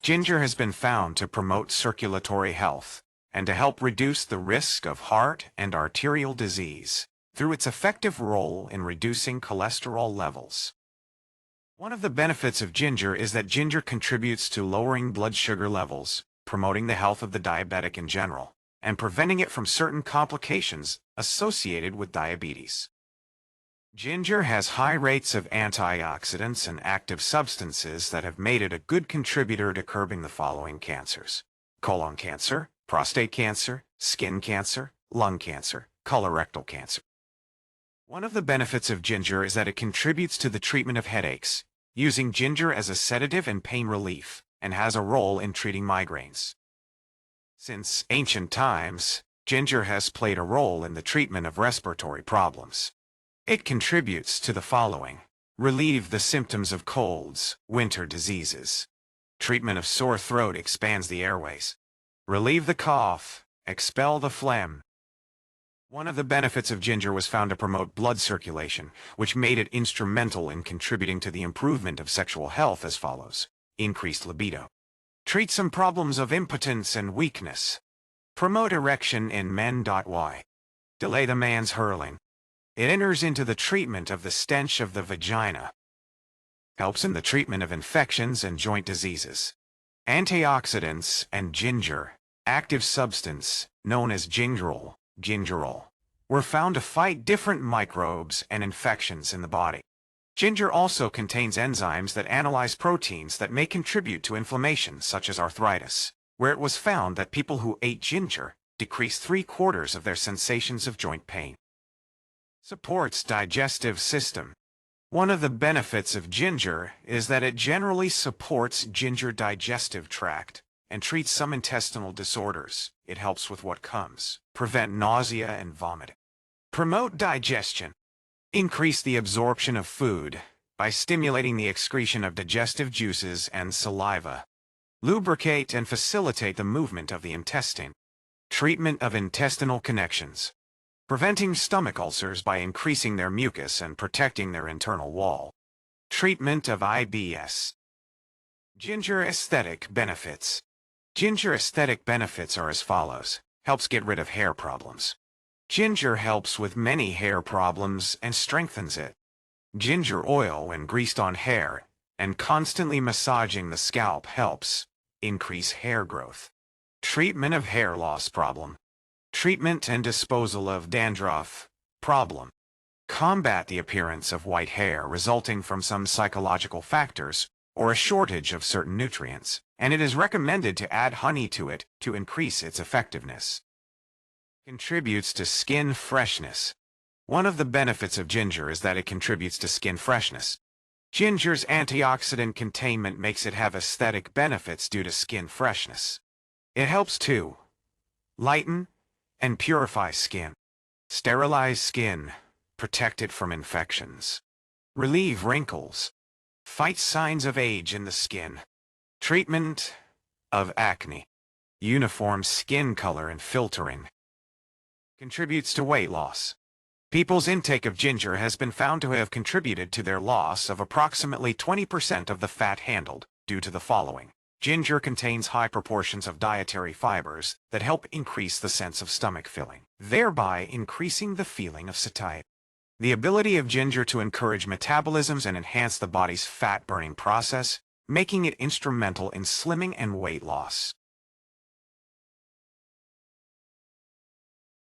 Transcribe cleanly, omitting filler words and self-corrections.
Ginger has been found to promote circulatory health and to help reduce the risk of heart and arterial disease through its effective role in reducing cholesterol levels. One of the benefits of ginger is that ginger contributes to lowering blood sugar levels, promoting the health of the diabetic in general, and preventing it from certain complications associated with diabetes. Ginger has high rates of antioxidants and active substances that have made it a good contributor to curbing the following cancers: colon cancer, prostate cancer, skin cancer, lung cancer, colorectal cancer. One of the benefits of ginger is that it contributes to the treatment of headaches, using ginger as a sedative and pain relief, and has a role in treating migraines. Since ancient times, ginger has played a role in the treatment of respiratory problems. It contributes to the following: relieve the symptoms of colds, winter diseases. Treatment of sore throat expands the airways. Relieve the cough, expel the phlegm. One of the benefits of ginger was found to promote blood circulation, which made it instrumental in contributing to the improvement of sexual health as follows: increased libido. Treat some problems of impotence and weakness. Promote erection in men. Y. Delay the man's hurling. It enters into the treatment of the stench of the vagina. Helps in the treatment of infections and joint diseases. Antioxidants and ginger, active substance, known as gingerol, were found to fight different microbes and infections in the body. Ginger also contains enzymes that analyze proteins that may contribute to inflammation, such as arthritis, where it was found that people who ate ginger decreased 3/4 of their sensations of joint pain. Supports digestive system. One of the benefits of ginger is that it generally supports ginger digestive tract and treats some intestinal disorders. It helps with what comes, prevent nausea and vomiting. Promote digestion. Increase the absorption of food by stimulating the excretion of digestive juices and saliva. Lubricate and facilitate the movement of the intestine. Treatment of intestinal connections. Preventing stomach ulcers by increasing their mucus and protecting their internal wall. Treatment of IBS. Ginger aesthetic benefits. Ginger aesthetic benefits are as follows: helps get rid of hair problems. Ginger helps with many hair problems and strengthens it. Ginger oil when greased on hair and constantly massaging the scalp helps increase hair growth. Treatment of hair loss problem. Treatment and disposal of dandruff problem. Combat the appearance of white hair resulting from some psychological factors or a shortage of certain nutrients, and it is recommended to add honey to it to increase its effectiveness. Contributes to skin freshness. One of the benefits of ginger is that it contributes to skin freshness. Ginger's antioxidant containment makes it have aesthetic benefits due to skin freshness. It helps to lighten and purify skin, sterilize skin, protect it from infections, relieve wrinkles, fight signs of age in the skin, treatment of acne, uniform skin color and filtering. Contributes to weight loss. People's intake of ginger has been found to have contributed to their loss of approximately 20% of the fat handled, due to the following: ginger contains high proportions of dietary fibers that help increase the sense of stomach filling, thereby increasing the feeling of satiety. The ability of ginger to encourage metabolisms and enhance the body's fat-burning process, making it instrumental in slimming and weight loss.